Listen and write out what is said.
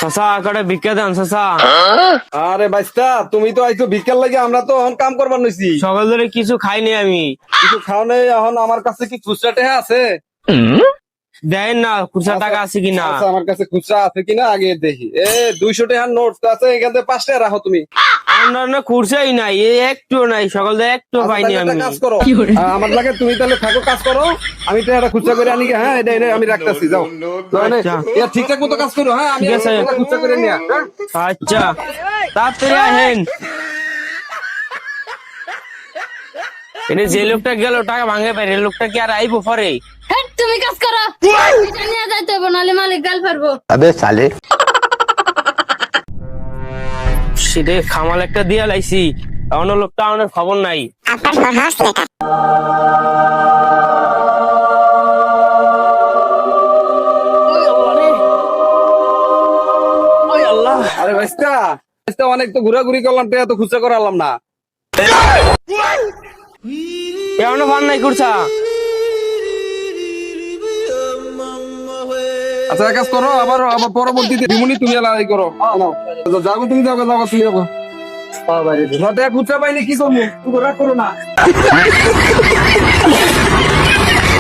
চাচা কটা ভিক্ষা দেন চাচা। আরে বাইস্তা তুমি তো আইছো ভিক্ষার লাগে, আমরা তো এখন কাম করবার নইছি। সকাল ধরে কিছু খাইনি আমি। কিছু খাও নাই এখন? আমার কাছে কি খুচরা টাকা আছে? দেন না খুচরা টাকা আছে কিনা। আচ্ছা, আমার কাছে খুচরা আছে কিনা আগে দেখি। 200 টাকার নোট আছে, এখান থেকে 5 টাকা রাখো তুমি। আমার না খুচরাই নাই, একটু নাই, সকাল থেকে একটু আচ্ছা, পাইনি তাহলে একটা আমি। কাজ করো, আমার লাগে তুমি তাহলে থাকো, কাজ করো, আমি টাকাটা খুচরা করে আনি। হ্যাঁ, এটা আমি রাখতেছি, যাও। তাহলে আচ্ছা। ঠিকঠাক মতো কাজ করো। হ্যাঁ, আমি ঠিক আছে। টাকা খুচরা করে নিয়ে আচ্ছা তাড়াতাড়ি আহেন। এটা যে লোকটা গেল টাকা ভাঙে পারে, লোকটা কি আর আইবো পরে? হেট, তুমি কাজ করো। এটা নিয়ে যাইতে হবে, নাহলে মালিক গাল পারবো। अबे साले সেটা খামাল একটা দিয়া লাইছি, এখনো লোকটা আমার খবর নাই। ওই আল্লাহ। আরে বাইস্তা অনেক তো ঘোরাঘুরি করলাম, টাকা তো খুচরা করালাম না। এখনো ভান নাই করছা। আচ্ছা, এক কাজ করো, আবার পরবর্তীতে দিমুনি তুমি লড়াই করো। যাবো তুমি, যাবো তুমি যাবো। টাকা খুচরা পাইনি কি করবো, তুমি রাগ করো না।